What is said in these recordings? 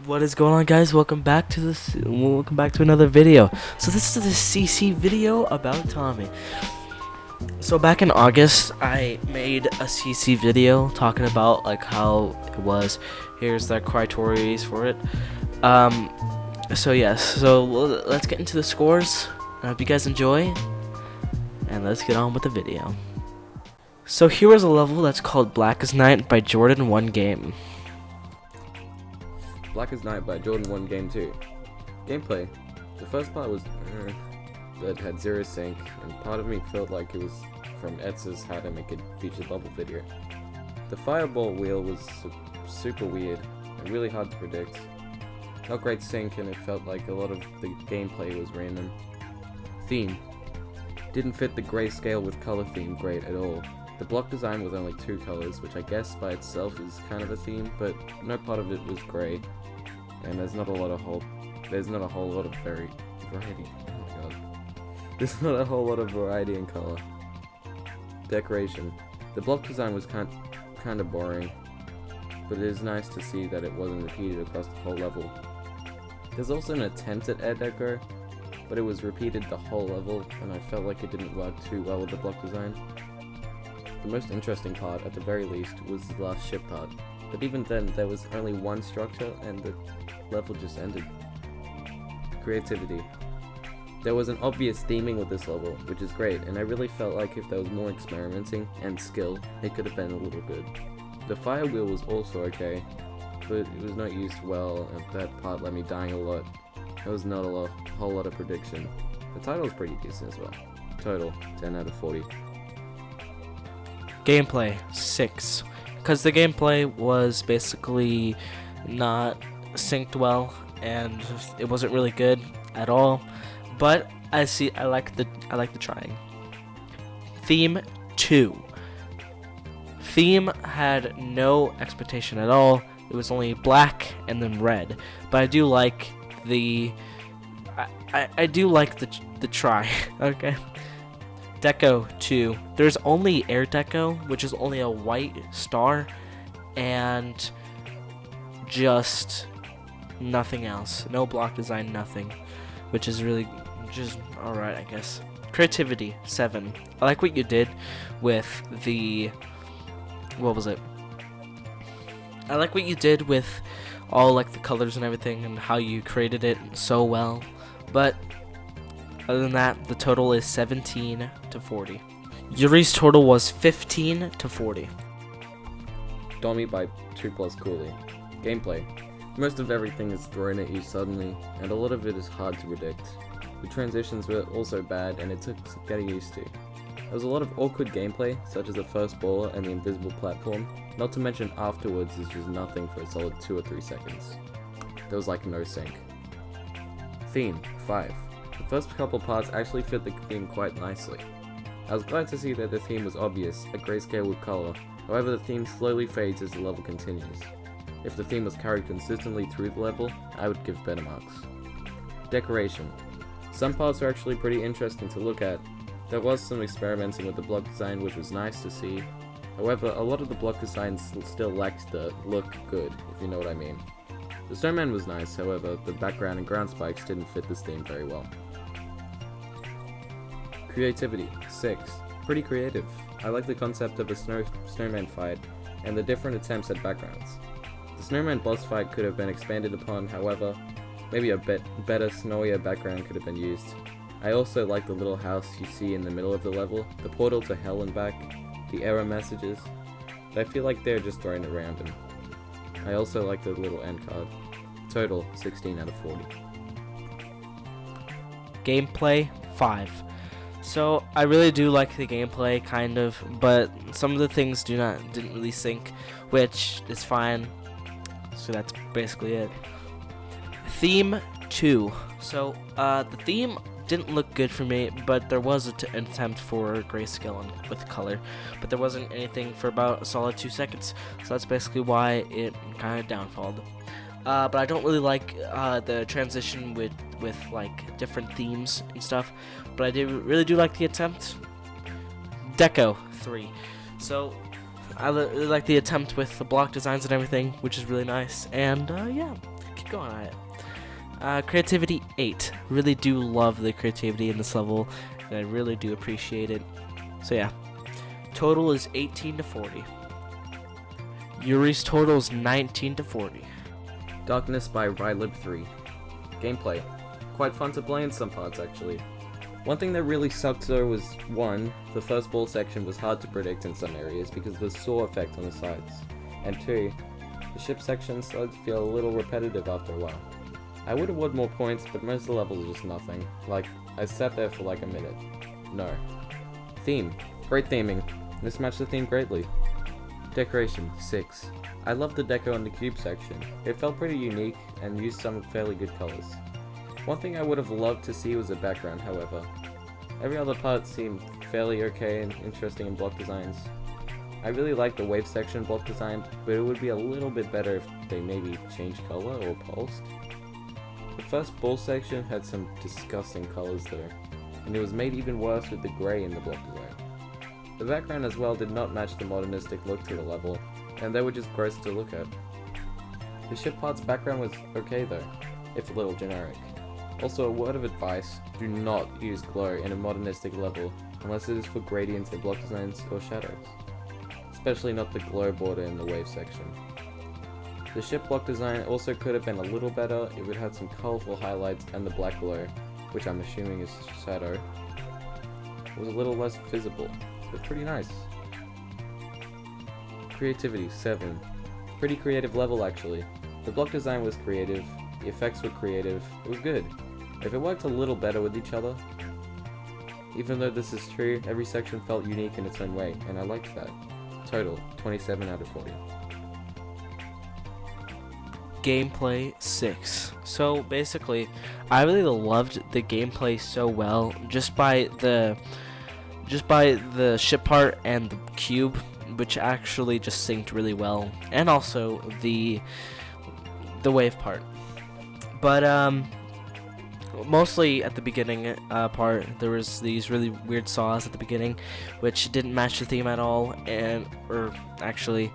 What is going on, guys? Welcome back to another video. So this is the CC video about Tommie. So back in August, I made a CC video talking about like how it was. Here's the criteria for it. So yes, so let's get into the scores. I hope you guys enjoy, and let's get on with the video. So here is a level that's called Black as Night by Jordan 1 Game. Black as Night by Jordan 1 Game 2. Gameplay. The first part was that had zero sync, and part of me felt like it was from Etz's How to Make a Feature Bubble video. The fireball wheel was super weird and really hard to predict. Not great sync, and it felt like a lot of the gameplay was random. Theme. Didn't fit the grayscale with color theme great at all. The block design was only 2 colors, which I guess by itself is kind of a theme, but no part of it was gray, and there's not a whole lot of variety. Oh my god. There's not a whole lot of variety in color. Decoration. The block design was kind of boring, but it is nice to see that it wasn't repeated across the whole level. There's also an attempt at air deco, but it was repeated the whole level, and I felt like it didn't work too well with the block design. The most interesting part, at the very least, was the last ship part, but even then there was only one structure and the level just ended. Creativity. There was an obvious theming with this level, which is great, and I really felt like if there was more experimenting and skill, it could have been a little good. The fire wheel was also okay, but it was not used well, and that part left me dying a lot. There was not a whole lot of prediction. The title was pretty decent as well. Total, 10 out of 40. Gameplay 6, because the gameplay was basically not synced well and it wasn't really good at all, but I like the trying. Theme 2. Theme had no expectation at all. It was only black and then red, but I do like the try. Okay. Deco 2. There's only air deco, which is only a white star, and just nothing else. No block design, nothing, which is really just alright, I guess. Creativity 7. I like what you did with the I like what you did with all like the colors and everything and how you created it so well, but other than that, the total is 17 to 40. Yurei's total was 15 to 40. Tommie by 2 Plus Cooley. Gameplay. Most of everything is thrown at you suddenly, and a lot of it is hard to predict. The transitions were also bad, and it took getting used to. There was a lot of awkward gameplay, such as the first ball and the invisible platform, not to mention afterwards is just nothing for a solid 2 or 3 seconds. There was like no sync. Theme 5. The first couple parts actually fit the theme quite nicely. I was glad to see that the theme was obvious, a grayscale with color, however the theme slowly fades as the level continues. If the theme was carried consistently through the level, I would give better marks. Decoration. Some parts are actually pretty interesting to look at. There was some experimenting with the block design, which was nice to see. However, a lot of the block designs still lacked the look good, if you know what I mean. The snowman was nice, however, the background and ground spikes didn't fit this theme very well. Creativity 6. Pretty creative. I like the concept of a snowman fight and the different attempts at backgrounds. The snowman boss fight could have been expanded upon, however, maybe a better snowier background could have been used. I also like the little house you see in the middle of the level, the portal to hell and back, the error messages, but I feel like they're just thrown at random. I also like the little end card. Total, 16 out of 40. Gameplay 5. So I really do like the gameplay, kind of, but some of the things didn't really sync, which is fine. So that's basically it. Theme 2. So the theme didn't look good for me, but there was an attempt for grayscale with color, but there wasn't anything for about a solid 2 seconds. So that's basically why it kind of downfalled. But I don't really like the transition with like different themes and stuff, but I really do like the attempt. Deco 3. So I really like the attempt with the block designs and everything, which is really nice. And yeah, go on it. Creativity 8. Really do love the creativity in this level, and I really do appreciate it. So yeah, total is 18 to 40. Yurei's total is 19 to 40. Darkness by Rylib3. Gameplay. Quite fun to play in some parts actually. One thing that really sucked though was 1. The first ball section was hard to predict in some areas because of the saw effect on the sides. And 2. The ship section started to feel a little repetitive after a while. I would award more points, but most of the levels are just nothing. Like, I sat there for like a minute. No. Theme. Great theming. This matched the theme greatly. Decoration. 6. I loved the deco on the cube section. It felt pretty unique and used some fairly good colors. One thing I would have loved to see was a background, however. Every other part seemed fairly okay and interesting in block designs. I really like the wave section block design, but it would be a little bit better if they maybe changed color or pulsed. The first ball section had some disgusting colors though, and it was made even worse with the grey in the block design. The background as well did not match the modernistic look to the level, and they were just gross to look at. The ship part's background was okay though, if a little generic. Also, a word of advice, do not use glow in a modernistic level unless it is for gradients in block designs or shadows. Especially not the glow border in the wave section. The ship block design also could have been a little better if it had some colourful highlights and the black glow, which I'm assuming is shadow, was a little less visible, but pretty nice. Creativity 7. Pretty creative level actually. The block design was creative, the effects were creative, it was good. If it worked a little better with each other. Even though this is true, every section felt unique in its own way, and I liked that. Total, 27 out of 40. Gameplay 6. So basically, I really loved the gameplay so well just by the ship part and the cube, which actually just synced really well, and also the wave part. But mostly at the beginning part, there was these really weird saws at the beginning, which didn't match the theme at all, or actually,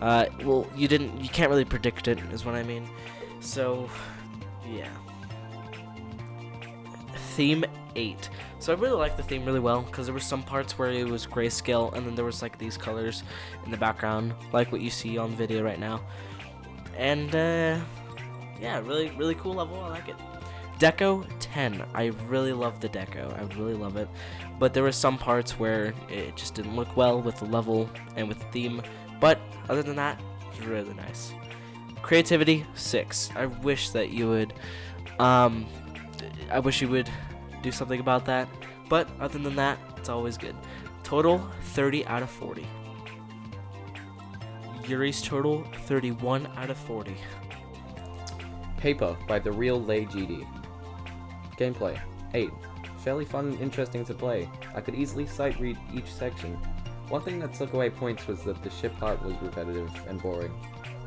well, you can't really predict it, is what I mean. So, yeah. Theme 8. So I really liked the theme really well, because there were some parts where it was grayscale, and then there was like these colors in the background, like what you see on video right now. And yeah, really cool level. I like it. Deco 10. I really love the deco. I really love it. But there were some parts where it just didn't look well with the level and with the theme. But other than that, it was really nice. Creativity 6. I wish that you would do something about that. But other than that, it's always good. Total 30 out of 40. Yurei's total 31 out of 40. Paper by The Real Lay GD. Gameplay 8. Fairly fun and interesting to play. I could easily sight read each section. One thing that took away points was that the ship part was repetitive and boring.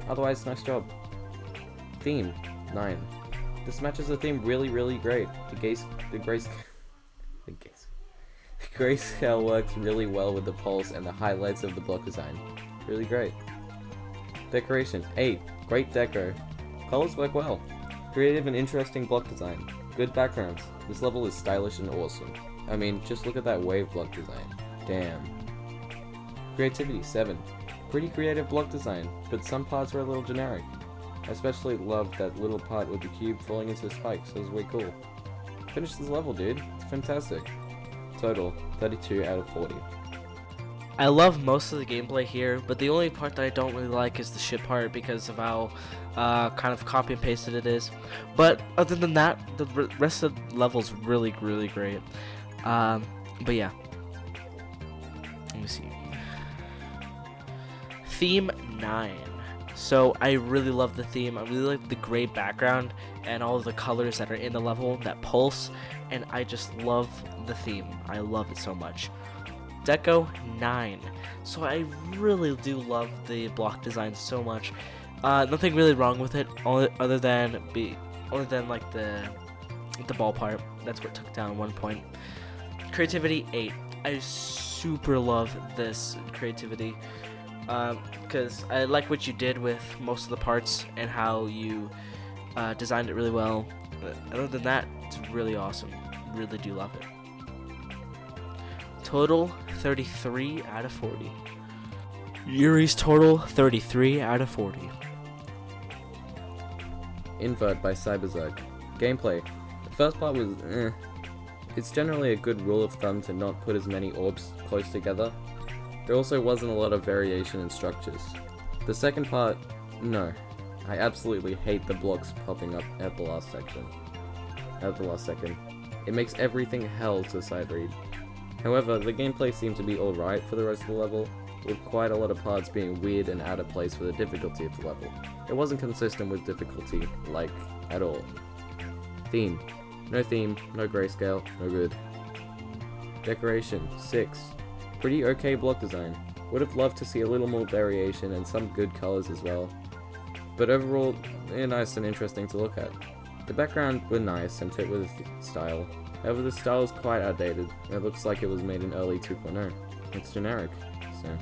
Otherwise, nice job. Theme 9. This matches the theme really great. The grayscale works really well with the pulse and the highlights of the block design. Really great. Decoration 8. Great deco. Colors work well. Creative and interesting block design. Good backgrounds. This level is stylish and awesome. I mean, just look at that wave block design. Damn. Creativity 7. Pretty creative block design, but some parts were a little generic. I especially loved that little part with the cube falling into the spikes. That was way cool. Finish this level, dude. It's fantastic. Total, 32 out of 40. I love most of the gameplay here, but the only part that I don't really like is the ship part because of how kind of copy and pasted it is. But other than that, the rest of the level's really great. But yeah. Let me see. Theme 9. So I really love the theme. I really like the gray background and all of the colors that are in the level that pulse, and I just love the theme. I love it so much. Deco 9. So I really do love the block design so much. Nothing really wrong with it, other than like the ball part. That's what took down 1 point. Creativity 8. I super love this creativity because I like what you did with most of the parts and how you designed it really well. But other than that, it's really awesome. Really do love it. Total 33 out of 40. Yurei's total 33 out of 40. Invert by Cyberzerg. Gameplay. The first part was It's generally a good rule of thumb to not put as many orbs close together. There also wasn't a lot of variation in structures. The second part, no. I absolutely hate the blocks popping up at the last second. It makes everything hell to sight read. However, the gameplay seemed to be alright for the rest of the level, with quite a lot of parts being weird and out of place for the difficulty of the level. It wasn't consistent with difficulty, like, at all. Theme. No theme, no grayscale, no good. Decoration, 6. Pretty okay block design. Would have loved to see a little more variation and some good colors as well. But overall, they're nice and interesting to look at. The background were nice and fit with the style. However, the style is quite outdated. It looks like it was made in early 2.0. It's generic, so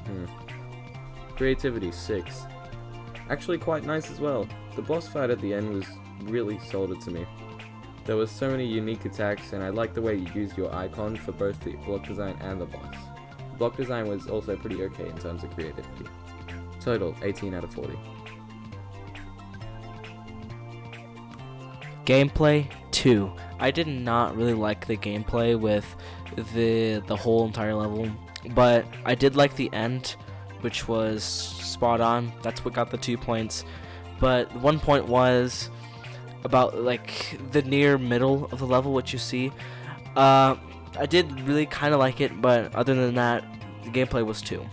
Creativity, 6. Actually quite nice as well. The boss fight at the end was really sold it to me. There were so many unique attacks, and I liked the way you used your icon for both the block design and the boss. The block design was also pretty okay in terms of creativity. Total, 18 out of 40. Gameplay 2. I did not really like the gameplay with the whole entire level, but I did like the end, which was spot on. That's what got the 2 points. But 1 point was about like the near middle of the level, which you see. I did really kind of like it, but other than that, the gameplay was 2.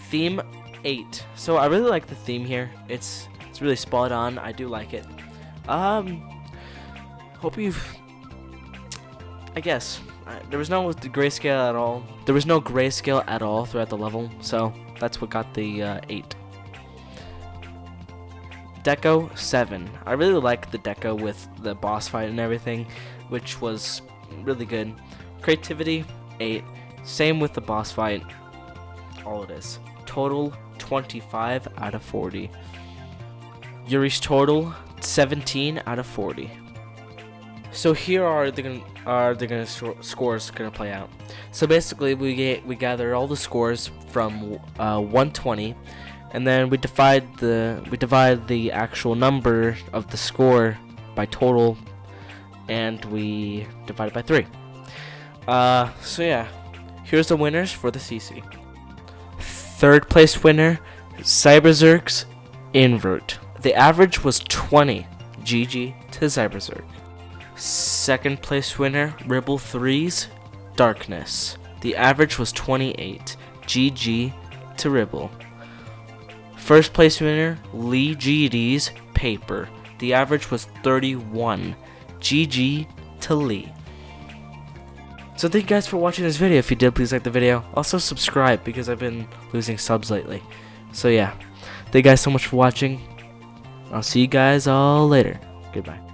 Theme 8. So I really like the theme here. It's really spot on. I do like it. Hope you've. I guess there was no grayscale at all. There was no grayscale at all throughout the level, so that's what got the 8. Deco 7. I really like the deco with the boss fight and everything, which was really good. Creativity 8. Same with the boss fight. All it is. Total 25 out of 40. Yurei's total 17 out of 40. So here are the scores gonna play out. So basically, we gather all the scores from 120, and then we divide the actual number of the score by total, and we divide it by 3. So yeah, here's the winners for the CC. Third place winner, Cyberzerg's Invert. The average was 20. GG to Cyberzerg. Second place winner, Ribble 3's Darkness. The average was 28. GG to Ribble. First place winner, Lee GD's Paper. The average was 31. GG to Lee. So thank you guys for watching this video. If you did, please like the video. Also subscribe, because I've been losing subs lately. So yeah, thank you guys so much for watching. I'll see you guys all later. Goodbye.